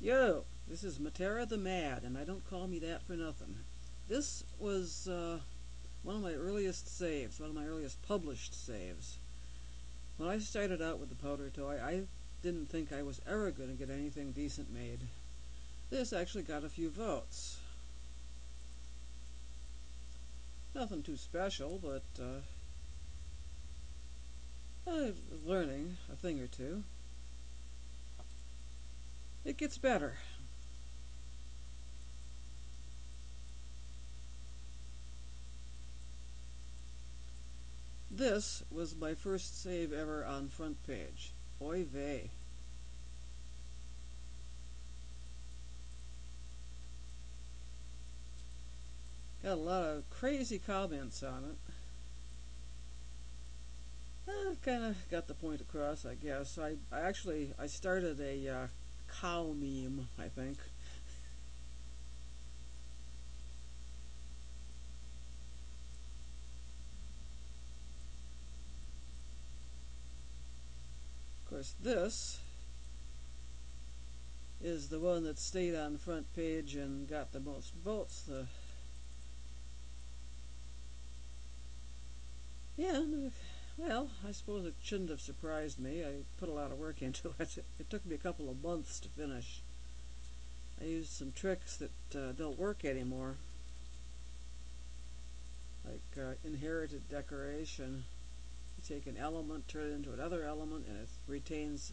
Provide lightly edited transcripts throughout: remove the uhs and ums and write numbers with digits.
Yo, this is Matera the Mad, and I don't call me that for nothing. This was one of my earliest saves, one of my earliest published saves. When I started out with the Powdah toy, I didn't think I was ever going to get anything decent made. This actually got a few votes. Nothing too special, but learning a thing or two. It gets better. This was my first save ever on front page. Oy vey. Got a lot of crazy comments on it. Kind of got the point across, I guess. I started a cow meme, I think. Of course, this is the one that stayed on the front page and got the most votes. Well, I suppose it shouldn't have surprised me. I put a lot of work into it. It took me a couple of months to finish. I used some tricks that don't work anymore, like inherited decoration. You take an element, turn it into another element, and it retains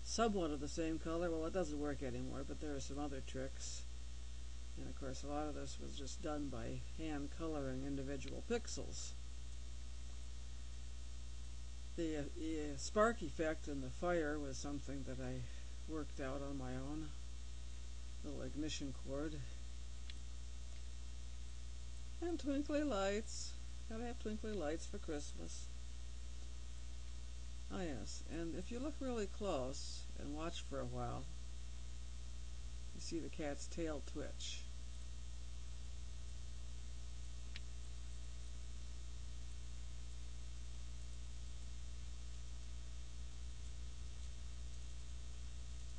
somewhat of the same color. Well, it doesn't work anymore, but there are some other tricks. And of course, a lot of this was just done by hand coloring individual pixels. The spark effect in the fire was something that I worked out on my own. Little ignition cord. And twinkly lights. Gotta have twinkly lights for Christmas. Oh yes, and if you look really close and watch for a while, you see the cat's tail twitch.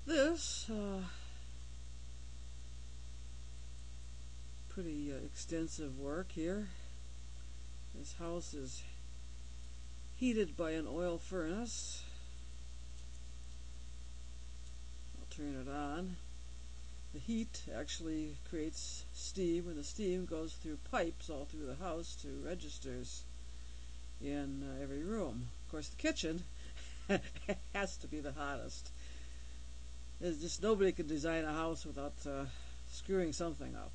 This pretty extensive work here. This house is heated by an oil furnace. I'll turn it on. The heat actually creates steam, and the steam goes through pipes all through the house to registers in every room. Of course, the kitchen has to be the hottest. There's just nobody could design a house without screwing something up.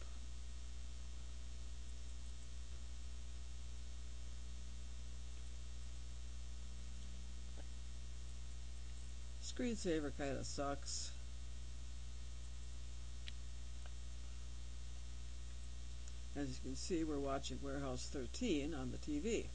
Screensaver kind of sucks. As you can see, we're watching Warehouse 13 on the TV.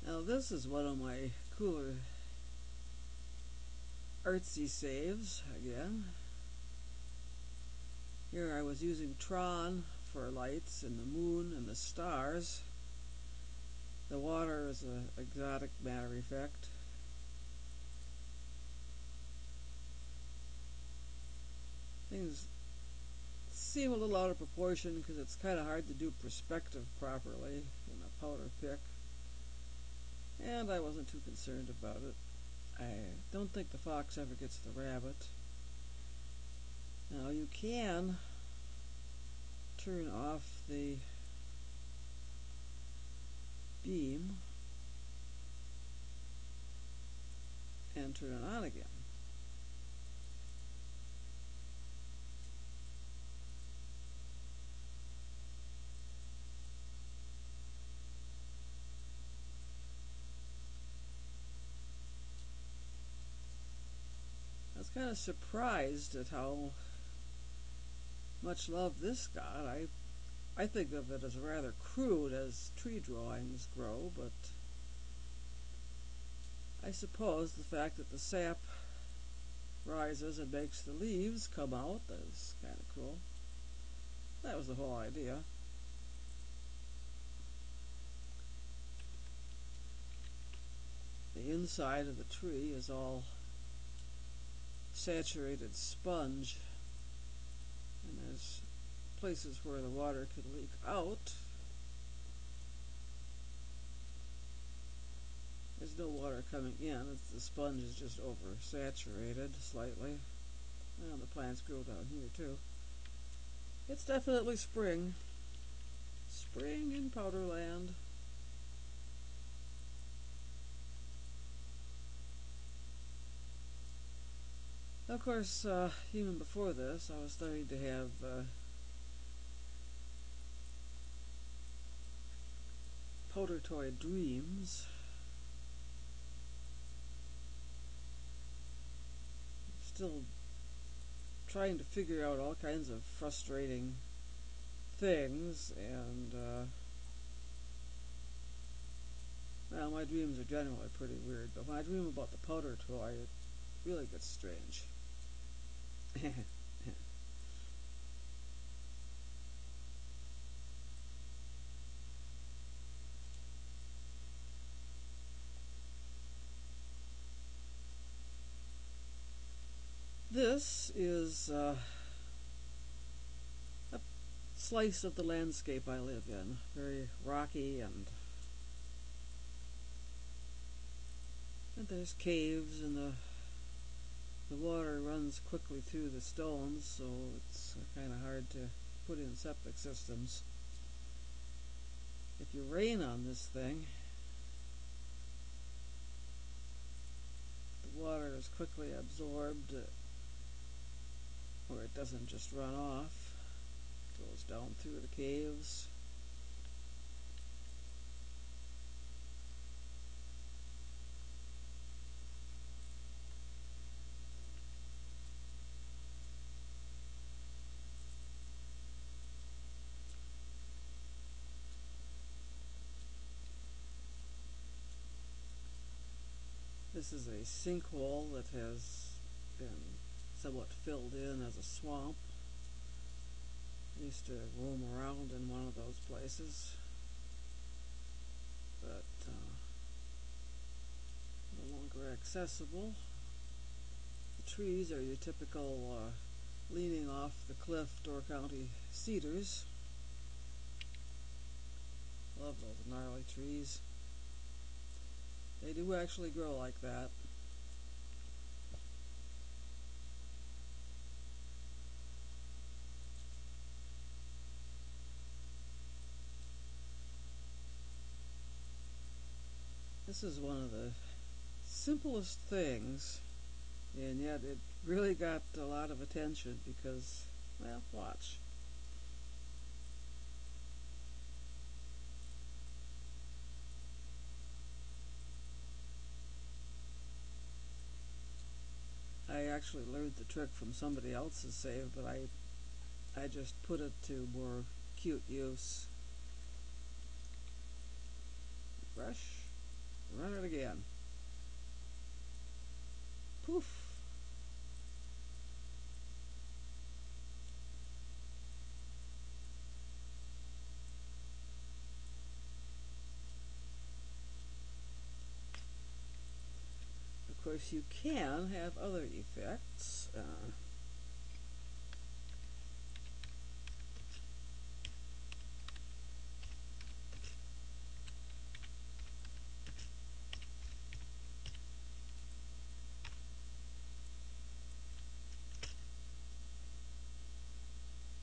Now this is one of my cooler artsy saves again. Here I was using Tron for lights and the moon and the stars. The water is an exotic matter effect. Things seem a little out of proportion because it's kind of hard to do perspective properly in a powder pick. And I wasn't too concerned about it. I don't think the fox ever gets the rabbit. Now you can turn off the beam and turn it on again. I was kind of surprised at how much love this got. I think of it as rather crude as tree drawings grow, but I suppose the fact that the sap rises and makes the leaves come out is kind of cool. That was the whole idea. The inside of the tree is all saturated sponge, and there's places where the water could leak out. There's no water coming in. The sponge is just oversaturated slightly. Well, the plants grow down here too. It's definitely spring. Spring in Powderland. Of course, even before this, I was starting to have powder toy dreams. Still trying to figure out all kinds of frustrating things, and well, my dreams are generally pretty weird, but when I dream about the powder toy, it really gets strange. This is a slice of the landscape I live in. Very rocky, and there's caves, and the water runs quickly through the stones, so it's kind of hard to put in septic systems. If you rain on this thing, the water is quickly absorbed, or it doesn't just run off. It goes down through the caves. This is a sinkhole that has been somewhat filled in as a swamp. I used to roam around in one of those places, but no longer accessible. The trees are your typical leaning off the cliff Door County cedars. Love those gnarly trees. They do actually grow like that. This is one of the simplest things, and yet it really got a lot of attention because, well, watch. I actually learned the trick from somebody else's save, but I just put it to more cute use. Brush, run it again. Poof. Of course, you can have other effects.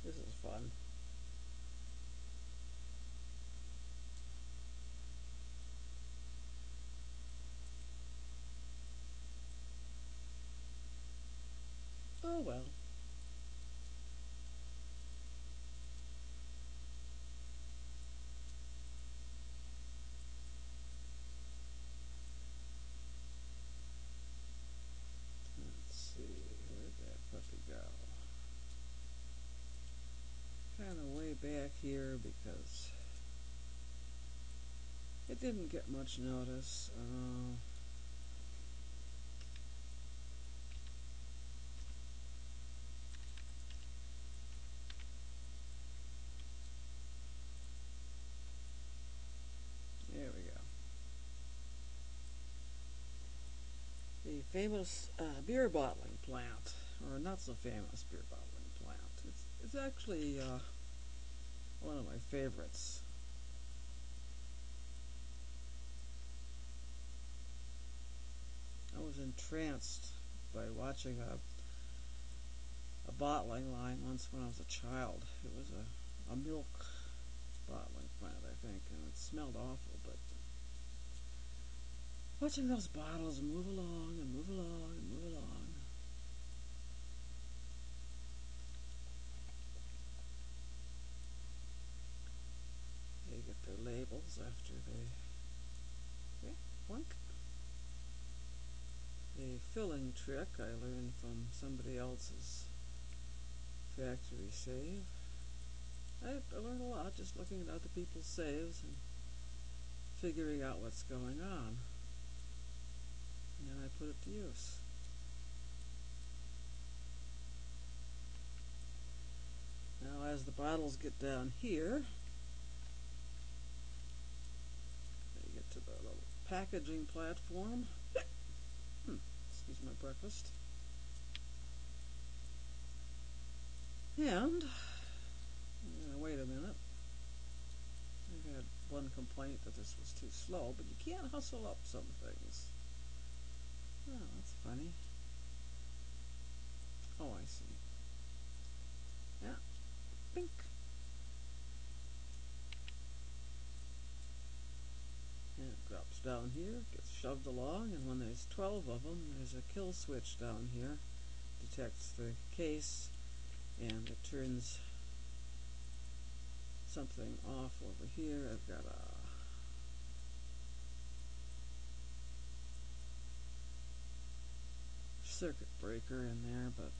This is fun. Oh well. Let's see, where'd that puppy go? Kind of way back here because it didn't get much notice. famous beer bottling plant, or not so famous beer bottling plant. It's actually one of my favorites. I was entranced by watching a bottling line once when I was a child. It was a milk bottling plant, I think, and it smelled awful, but watching those bottles move along and move along and move along. They get their labels after they plunk. A filling trick I learned from somebody else's factory save. I learned a lot just looking at other people's saves and figuring out what's going on. And then I put it to use. Now as the bottles get down here, they get to the little packaging platform. Excuse my breakfast. And I'm going to wait a minute. I've had one complaint that this was too slow, but you can't hustle up some things. Oh, that's funny. Oh, I see. Yeah. Pink. And it drops down here, gets shoved along, and when there's 12 of them, there's a kill switch down here. Detects the case, and it turns something off over here. I've got a circuit breaker in there, but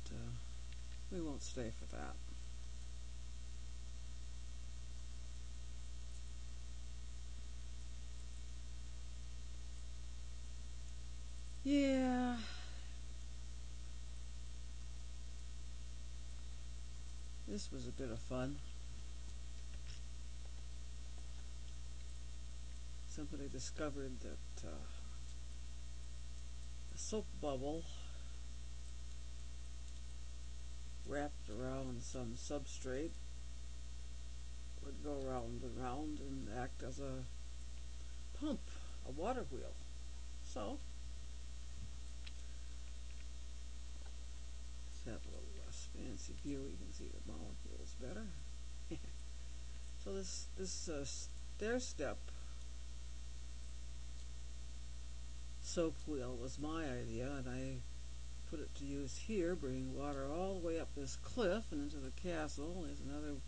we won't stay for that. Yeah. This was a bit of fun. Somebody discovered that a soap bubble wrapped around some substrate would go round and round and act as a pump, a water wheel. So, let's have a little less fancy view. You can see the molecules better. So this stair-step soap wheel was my idea, and I put it to use here, bringing water all the way up this cliff and into the castle. There's another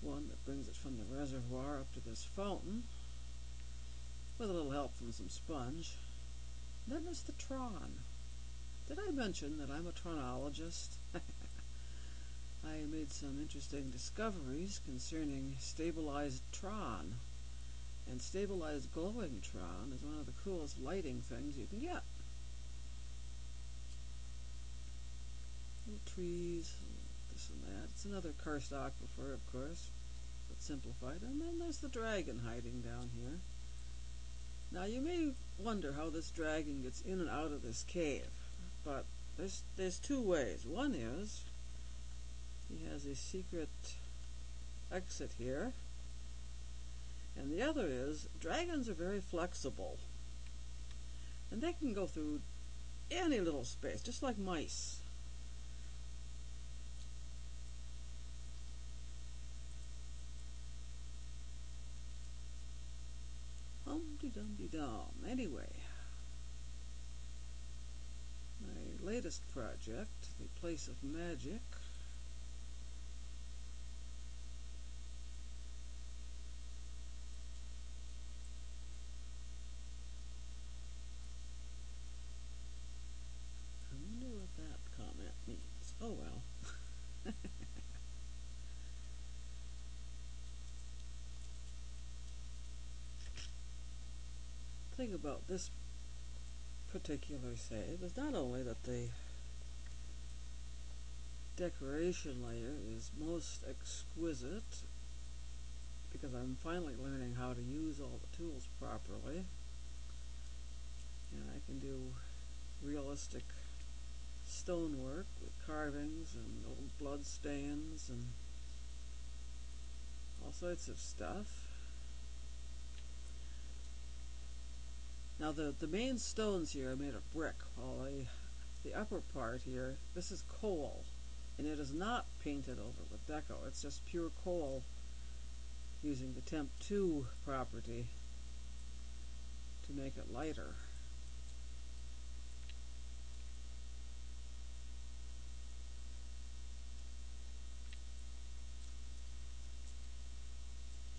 one that brings it from the reservoir up to this fountain, with a little help from some sponge. Then there's the Tron. Did I mention that I'm a tronologist? I made some interesting discoveries concerning stabilized Tron. And stabilized glowing Tron is one of the coolest lighting things you can get. Little trees, this and that. It's another karst aquifer, of course, but simplified. And then there's the dragon hiding down here. Now you may wonder how this dragon gets in and out of this cave, but there's two ways. One is he has a secret exit here, and the other is dragons are very flexible, and they can go through any little space, just like mice. Hum-de-dum-de-dum. Anyway, my latest project, The Place of Magic, I wonder what that comment means. Oh well. The thing about this particular save is not only that the decoration layer is most exquisite, because I'm finally learning how to use all the tools properly, and I can do realistic stonework with carvings and old blood stains and all sorts of stuff. Now the main stones here are made of brick, while the upper part here, this is coal, and it is not painted over with deco. It's just pure coal using the temp 2 property to make it lighter.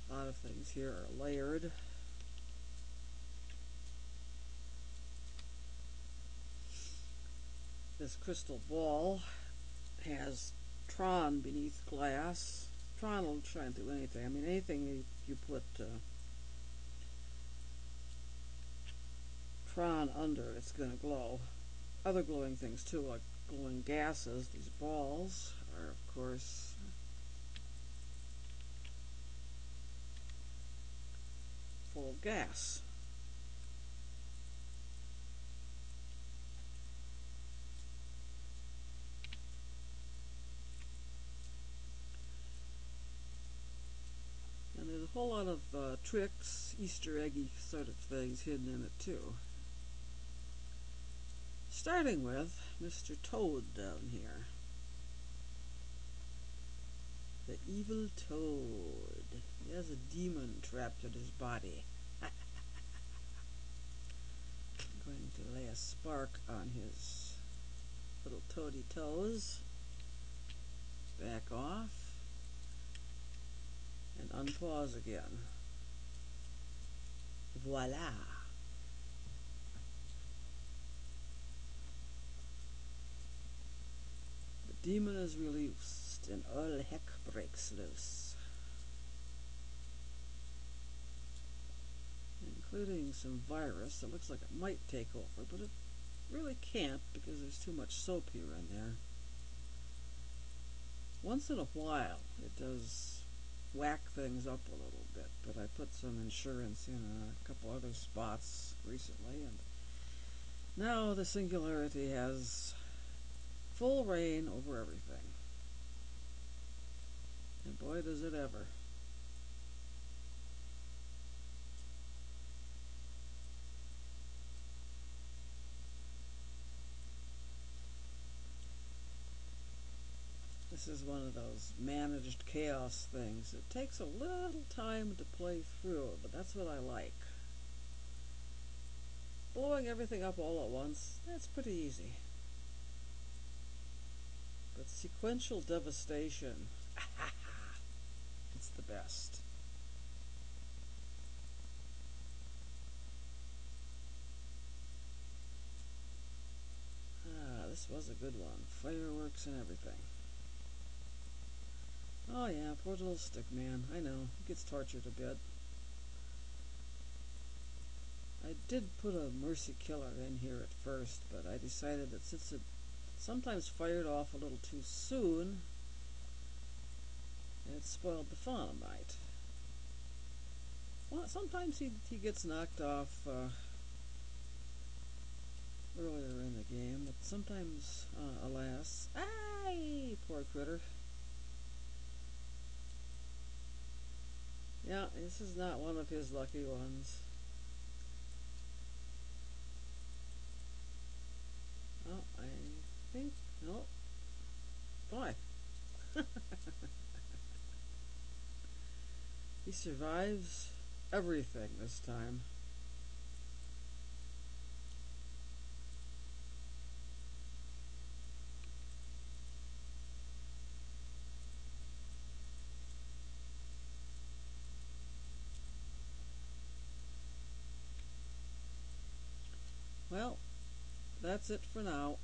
A lot of things here are layered. This crystal ball has Tron beneath glass. Tron will shine through anything. I mean, anything you put Tron under, it's going to glow. Other glowing things too, like glowing gases. These balls are, of course, full of gas. And there's a whole lot of tricks, Easter eggy sort of things hidden in it too. Starting with Mr. Toad down here. The evil Toad. He has a demon trapped in his body. I'm going to lay a spark on his little toady toes. Back off. And unpause again. Voila. The demon is released and all heck breaks loose. Including some virus that looks like it might take over, but it really can't because there's too much soap here and there. Once in a while it does whack things up a little bit, but I put some insurance in a couple other spots recently, and now the Singularity has full reign over everything. And boy, does it ever. This is one of those managed chaos things. It takes a little time to play through, but that's what I like. Blowing everything up all at once, that's pretty easy. But sequential devastation, it's the best. This was a good one. Fireworks and everything. Oh yeah, poor little stick man. I know, he gets tortured a bit. I did put a mercy killer in here at first, but I decided that since it sometimes fired off a little too soon, it spoiled the fun a mite. Well, sometimes he gets knocked off earlier in the game, but sometimes, alas, ay, poor critter. Yeah, this is not one of his lucky ones. Oh, I think, no, boy. He survives everything this time. Well, that's it for now.